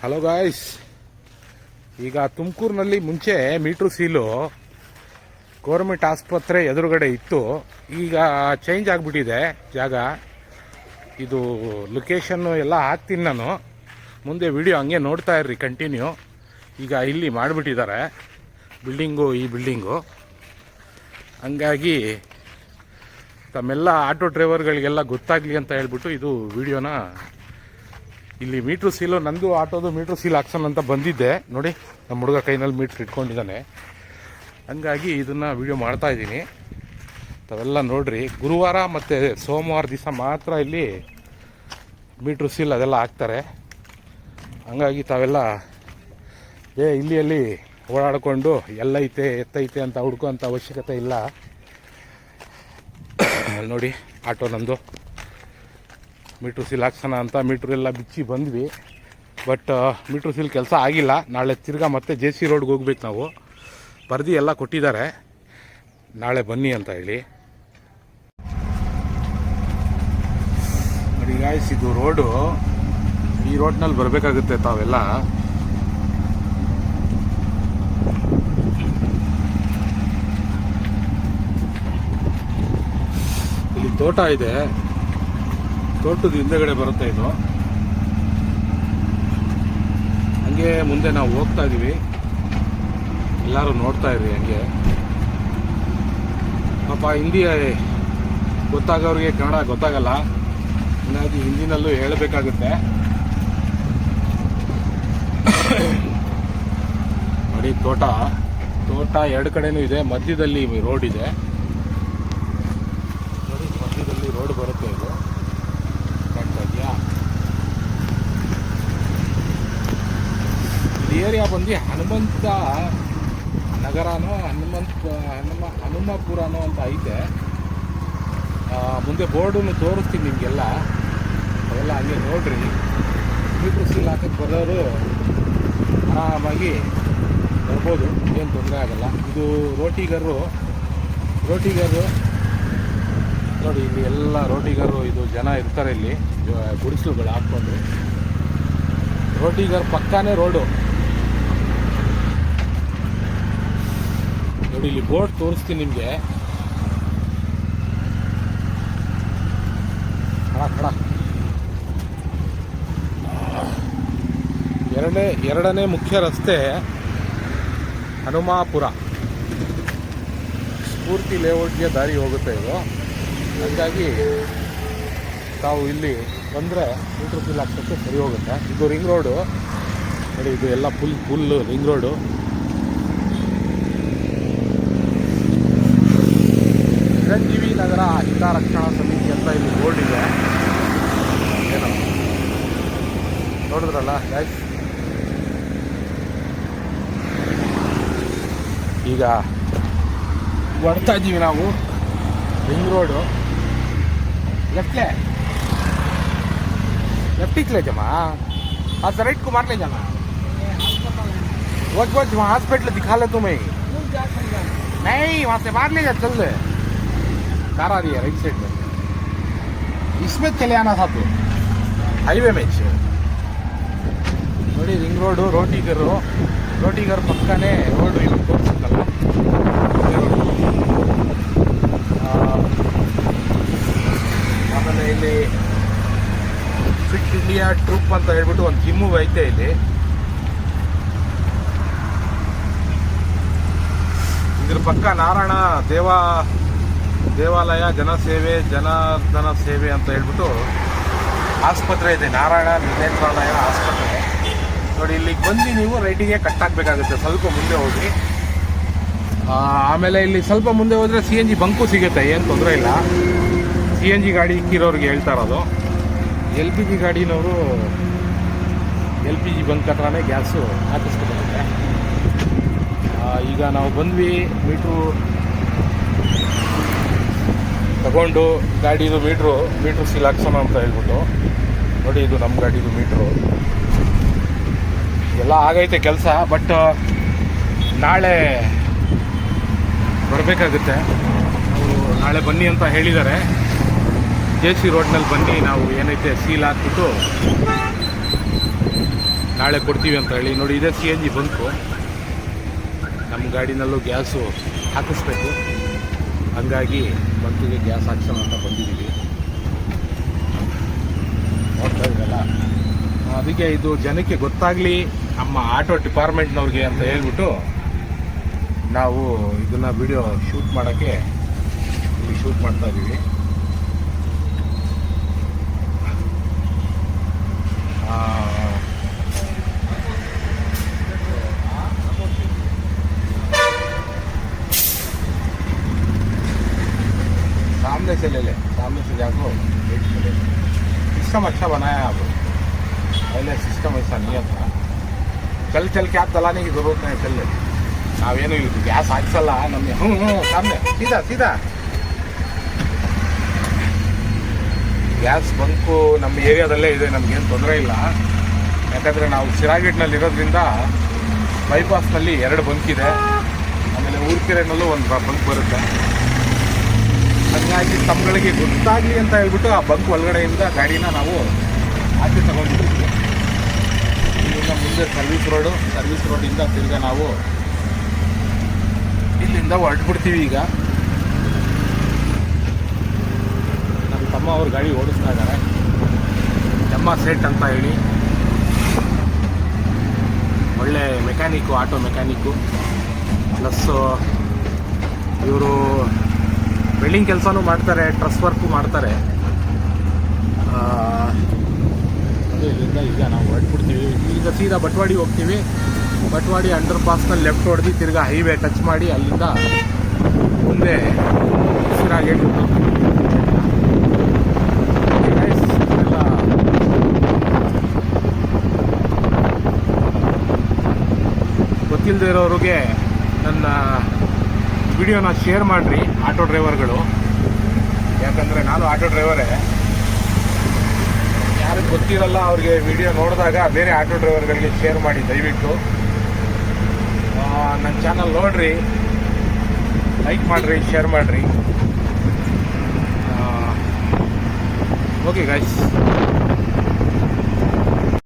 Hello guys, ಈಗ ತುಮಕೂರಿನಲ್ಲಿ ಮುಂಚೆ ಮೀಟ್ರು ಸೀಲು ಗೌರ್ಮೆಂಟ್ ಆಸ್ಪತ್ರೆ ಎದುರುಗಡೆ ಇತ್ತು. ಈಗ ಚೇಂಜ್ ಆಗಿಬಿಟ್ಟಿದೆ ಜಾಗ. ಇದು ಲೊಕೇಶನ್ನು ಎಲ್ಲ ಹಾಕ್ತೀನಿ ನಾನು, ಮುಂದೆ ವಿಡಿಯೋ ಹಂಗೆ ನೋಡ್ತಾ ಇರ್ರಿ ಕಂಟಿನ್ಯೂ. ಈಗ ಇಲ್ಲಿ ಮಾಡಿಬಿಟ್ಟಿದ್ದಾರೆ ಈ ಬಿಲ್ಡಿಂಗು. ಹಂಗಾಗಿ ತಮ್ಮೆಲ್ಲ ಆಟೋ ಡ್ರೈವರ್ಗಳಿಗೆಲ್ಲ ಗೊತ್ತಾಗಲಿ ಅಂತ ಹೇಳ್ಬಿಟ್ಟು ಇದು ವಿಡಿಯೋನ ಇಲ್ಲಿ ಮೀಟ್ರು ಸೀಲು, ನಂದು ಆಟೋದು ಮೀಟ್ರು ಸೀಲ್ ಹಾಕ್ಸೋಣ ಅಂತ ಬಂದಿದ್ದೆ. ನೋಡಿ, ನಮ್ಮ ಹುಡುಗ ಕೈನಲ್ಲಿ ಮೀಟ್ರ್ ಇಟ್ಕೊಂಡಿದ್ದಾನೆ. ಹಂಗಾಗಿ ಇದನ್ನು ವಿಡಿಯೋ ಮಾಡ್ತಾ ಇದ್ದೀನಿ, ತಾವೆಲ್ಲ ನೋಡ್ರಿ. ಗುರುವಾರ ಮತ್ತು ಸೋಮವಾರ ದಿವಸ ಮಾತ್ರ ಇಲ್ಲಿ ಮೀಟ್ರು ಸೀಲ್ ಅದೆಲ್ಲ ಹಾಕ್ತಾರೆ. ಹಂಗಾಗಿ ತಾವೆಲ್ಲ ಇಲ್ಲಿ ಅಲ್ಲಿ ಓಡಾಡಿಕೊಂಡು ಎಲ್ಲೈತೆ ಎತ್ತೈತೆ ಅಂತ ಹುಡ್ಕೋಂಥ ಅವಶ್ಯಕತೆ ಇಲ್ಲ. ನೋಡಿ, ಆಟೋ ನಂದು ಮೀಟ್ರು ಸೀಲ್ ಹಾಕ್ಸೋಣ ಅಂತ ಮೀಟ್ರ್ ಎಲ್ಲ ಬಿಚ್ಚಿ ಬಂದ್ವಿ. ಬಟ್ ಮೀಟ್ರು ಸೀಲ್ ಕೆಲಸ ಆಗಿಲ್ಲ. ನಾಳೆ ತಿರ್ಗಾ ಮತ್ತೆ JC ರೋಡ್ಗೆ ಹೋಗ್ಬೇಕು ನಾವು. ಬರ್ದಿ ಎಲ್ಲ ಕೊಟ್ಟಿದ್ದಾರೆ, ನಾಳೆ ಬನ್ನಿ ಅಂತ ಹೇಳಿ. ನೋಡಿ ಗಾಯ್ಸ್, ಇದು ರೋಡು, ಈ ರೋಡ್ನಲ್ಲಿ ಬರಬೇಕಾಗುತ್ತೆ ತಾವೆಲ್ಲ. ಇಲ್ಲಿ ತೋಟ ಇದೆ, ತೋಟದ ಹಿಂದೆಗಡೆ ಬರುತ್ತೆ ಇದು. ಹಂಗೆ ಮುಂದೆ ನಾವು ಹೋಗ್ತಾ ಇದೀವಿ, ಎಲ್ಲರೂ ನೋಡ್ತಾ ಇದ್ರಿ. ಹಂಗೆ ಪಾಪ ಹಿಂದಿ ಗೊತ್ತಾಗೋರಿಗೆ ಕನ್ನಡ ಗೊತ್ತಾಗಲ್ಲ, ಹಂಗಾಗಿ ಹಿಂದಿನಲ್ಲೂ ಹೇಳಬೇಕಾಗುತ್ತೆ. ನೋಡಿ, ತೋಟ ಎರಡು ಕಡೆನೂ ಇದೆ, ಮಧ್ಯದಲ್ಲಿ ರೋಡ್ ಇದೆ. ನೋಡಿ, ಮಧ್ಯದಲ್ಲಿ ರೋಡ್ ಬರುತ್ತೆ ಇದು. ಏರಿಯಾ ಬಂದು ಹನುಮಂತ ನಗರನೋ ಹನುಮಪುರನೋ ಅಂತ ಐತೆ. ಮುಂದೆ ಬೋರ್ಡನ್ನು ತೋರಿಸ್ತೀನಿ ನಿಮಗೆಲ್ಲ, ಅವೆಲ್ಲ ಹಂಗೆ ನೋಡ್ರಿ. ಮೀಟ್ರು ಸೀಲ್ ಹಾಕಕ್ಕೆ ಬರೋರು ಆರಾಮಾಗಿ ಬರ್ಬೋದು, ಏನು ತೊಂದರೆ ಆಗಲ್ಲ. ಇದು ರೋಟಿಗರು ನೋಡಿ, ಇಲ್ಲಿ ಎಲ್ಲ ರೋಟಿಗರು ಇದು ಜನ ಇರ್ತಾರೆ. ಇಲ್ಲಿ ಗುಡಿಸಲುಗಳು ಹಾಕ್ಕೊಂಡು ರೋಟಿಗರ್ ಪಕ್ಕನೇ ರೋಡು. ನೋಡಿ, ಇಲ್ಲಿ ಬೋರ್ಡ್ ತೋರಿಸ್ತೀನಿ ನಿಮಗೆ. ಎರಡನೇ ಮುಖ್ಯ ರಸ್ತೆ ಹನುಮಾಪುರ, ಸ್ಫೂರ್ತಿ ಲೇಔಟ್ಗೆ ದಾರಿ ಹೋಗುತ್ತೆ ಇದು. ಹಾಗಾಗಿ ತಾವು ಇಲ್ಲಿ ಬಂದರೆ ಮೀಟ್ರು ಸೀಲ್ ಹಾಕ್ಸೋಕ್ಕೆ ಸರಿ ಹೋಗುತ್ತೆ. ಇದು ರಿಂಗ್ ರೋಡು ನೋಡಿ, ಇದು ಎಲ್ಲ ಫುಲ್ ರಿಂಗ್ ರೋಡು. ಚಿರಂಜೀವಿ ನಗರ ಹಿತರಕ್ಷಣಾ ಸಮಿತಿ ಅಂತ ಇಲ್ಲಿ ಬೋರ್ಡ್ ಇದೆ. ಏನೋ ನೋಡಿದ್ರಲ್ಲ ಗೈಸ್. ಈಗ ಹೊಡ್ತಾ ಇದ್ದೀವಿ ನಾವು ರಿಂಗ್ ರೋಡು. लेफ्ट ले जमा, हाँ राइट को मार ले जाना। वहाँ हॉस्पिटल दिखा ले तुम्हें। नहीं, वहाँ से मार ले जा, चल ले। कार आ रही है राइट साइड में, इसमें चले आना था तो हाईवे में। ನೋಡಿ, ರಿಂಗ್ ರೋಡು, ರೋಟಿಗರ್ ಪಕ್ಕನೇ ರೋಡು. ಇದು ತೋರಿಸುತ್ತಲ್ಲ, ಆಮೇಲೆ ಇಲ್ಲಿ ಫಿಟ್ ಇಂಡಿಯಾ ಟ್ರೂಪ್ ಅಂತ ಹೇಳ್ಬಿಟ್ಟು ಒಂದು ಜಿಮ್ಮು ಐತೆ ಇಲ್ಲಿ. ಇದ್ರ ಪಕ್ಕ ನಾರಾಯಣ ದೇವಾಲಯ ಜನಾರ್ದನ ಸೇವೆ ಅಂತ ಹೇಳ್ಬಿಟ್ಟು ಆಸ್ಪತ್ರೆ ಇದೆ, ನಾರಾಯಣ ನೇತ್ರಾಲಯ ಆಸ್ಪತ್ರೆ. ನೋಡಿ, ಇಲ್ಲಿಗೆ ಬಂದು ನೀವು ರೈಟಿಗೆ ಕಟ್ ಹಾಕಬೇಕಾಗುತ್ತೆ. ಸ್ವಲ್ಪ ಮುಂದೆ ಹೋಗಿ, ಆಮೇಲೆ ಇಲ್ಲಿ ಸ್ವಲ್ಪ ಮುಂದೆ ಹೋದರೆ CNG ಬಂಕು ಸಿಗುತ್ತೆ, ಏನು ತೊಂದರೆ ಇಲ್ಲ. CNG ಗಾಡಿ ಇಕ್ಕಿರೋರಿಗೆ ಹೇಳ್ತಾ ಇರೋದು. LPG ಗಾಡಿನವರು LPG ಬಂಕ್ ಹತ್ರನೇ ಗ್ಯಾಸು ಹಾಕಿಸ್ಕೊಬೇಕು. ಈಗ ನಾವು ಬಂದ್ವಿ, ಮೀಟ್ರು ತಗೊಂಡು ಗಾಡಿದು ಮೀಟ್ರು ಸೀಲ್ ಹಾಕ್ಸೋಣ ಅಂತ ಹೇಳ್ಬಿಟ್ಟು. ನೋಡಿ, ಇದು ನಮ್ಮ ಗಾಡಿದು ಮೀಟ್ರು ಎಲ್ಲ ಆಗೈತೆ ಕೆಲಸ. ಬಟ್ ನಾಳೆ ಬರಬೇಕಾಗುತ್ತೆ. ನಾಳೆ ಬನ್ನಿ ಅಂತ ಹೇಳಿದ್ದಾರೆ. JC ರೋಡ್ನಲ್ಲಿ ಬನ್ನಿ, ನಾವು ಏನೈತೆ ಸೀಲ್ ಹಾಕ್ಬಿಟ್ಟು ನಾಳೆ ಕೊಡ್ತೀವಿ ಅಂತ ಹೇಳಿ. ನೋಡಿ ಇದೇ CNG ಬಂತು. ನಮ್ಮ ಗಾಡಿನಲ್ಲೂ ಗ್ಯಾಸು ಹಾಕಿಸ್ಬೇಕು, ಹಂಗಾಗಿ ಬಂಕಿಗೆ ಗ್ಯಾಸ್ ಹಾಕ್ಸೋಣ ಅಂತ ಬಂದಿದ್ದೀವಿ. ನೋಡ್ತಾ ಇದ್ದಲ್ಲ, ಅದಕ್ಕೆ ಇದು ಜನಕ್ಕೆ ಗೊತ್ತಾಗಲಿ ನಮ್ಮ ಆಟೋ ಡಿಪಾರ್ಟ್ಮೆಂಟ್ನವ್ರಿಗೆ ಅಂತ ಹೇಳ್ಬಿಟ್ಟು ನಾವು ಇದನ್ನು ವಿಡಿಯೋ ಶೂಟ್ ಮಾಡೋಕ್ಕೆ ಇಲ್ಲಿ ಶೂಟ್ ಮಾಡ್ತಾ ಇದ್ದೀವಿ. सामने से ले ले, सामने से जाको वेट करे. सिस्टम अच्छा बनाया है आप, पहले सिस्टम ऐसा नहीं था. चल चल के आप चलाने की जरूरत नहीं, चल ले. ನಾವೇನು ಇಲ್ಲಿ ಗ್ಯಾಸ್ ಹಾಕ್ಸಲ್ಲ ನಮಗೆ. ಸಾಮನೆ ಸೀದಾ ಸೀದಾ ಗ್ಯಾಸ್ ಬಂಕು ನಮ್ಮ ಏರಿಯಾದಲ್ಲೇ ಇದೆ, ನಮಗೇನು ತೊಂದರೆ ಇಲ್ಲ. ಯಾಕಂದರೆ ನಾವು ಶಿರಾಗೇಟ್ನಲ್ಲಿ ಇರೋದ್ರಿಂದ ಬೈಪಾಸ್ನಲ್ಲಿ 2 ಬಂಕ್ ಇದೆ, ಆಮೇಲೆ ಊರ್ಕೆರೆನಲ್ಲೂ ಒಂದು ಬಂಕ್ ಬರುತ್ತೆ. ಹಾಗಾಗಿ ತಮ್ಮಗಳಿಗೆ ಗೊತ್ತಾಗಲಿ ಅಂತ ಹೇಳ್ಬಿಟ್ಟು ಆ ಬಂಕ್ ಒಳಗಡೆಯಿಂದ ಗಾಡಿನ ನಾವು ಆಚೆ ತಗೊಂಡಿದ್ದೀವಿ. ಇಲ್ಲಿಂದ ಮುಂದೆ ಸರ್ವಿಸ್ ರೋಡಿಂದ ತಿರ್ಗಾ ನಾವು ಇಲ್ಲಿಂದ ಹೊರಟ್ಬಿಡ್ತೀವಿ. ಈಗ ನಮ್ಮ ತಮ್ಮ ಅವ್ರ ಗಾಡಿ ಓಡಿಸ್ತಾ ಇದ್ದಾರೆ, ಎಮ್ಮ ಸೇಟ್ ಅಂತ ಹೇಳಿ. ಒಳ್ಳೆ ಮೆಕ್ಯಾನಿಕ್ಕು, ಆಟೋ ಮೆಕ್ಯಾನಿಕ್ಕು. ಪ್ಲಸ್ಸು ಇವರು ವೆಲ್ಡಿಂಗ್ ಕೆಲಸನೂ ಮಾಡ್ತಾರೆ, ಟ್ರಸ್ ವರ್ಕು ಮಾಡ್ತಾರೆ. ಇಲ್ಲಿಂದ ಈಗ ನಾವು ಹೊರಟ್ಬಿಡ್ತೀವಿ. ಈಗ ಸೀದಾ ಬಟ್ವಾಡಿ ಹೋಗ್ತೀವಿ. ಬಟ್ವಾಡಿ ಅಂಡರ್ ಪಾಸ್ನಲ್ಲಿ ಲೆಫ್ಟ್ ಹೊಡೆದು ತಿರ್ಗಾ ಹೈವೇ ಟಚ್ ಮಾಡಿ ಅಲ್ಲಿಂದ ಮುಂದೆ ಶಿರಾಗೇಟ್. ಗೊತ್ತಿಲ್ಲದೆ ಇರೋರಿಗೆ ನನ್ನ ವಿಡಿಯೋನ ಶೇರ್ ಮಾಡಿರಿ ಆಟೋ ಡ್ರೈವರ್ಗಳು, ಯಾಕಂದರೆ ನಾನು ಆಟೋ ಡ್ರೈವರೇ. ಯಾರಿಗೆ ಗೊತ್ತಿರಲ್ಲ ಅವ್ರಿಗೆ ವಿಡಿಯೋ ನೋಡಿದಾಗ ಬೇರೆ ಆಟೋ ಡ್ರೈವರ್ಗಳಿಗೆ ಶೇರ್ ಮಾಡಿ ದಯವಿಟ್ಟು. ನನ್ನ ಚಾನಲ್ ನೋಡಿರಿ, ಲೈಕ್ ಮಾಡಿರಿ, ಶೇರ್ ಮಾಡಿರಿ. Okay guys.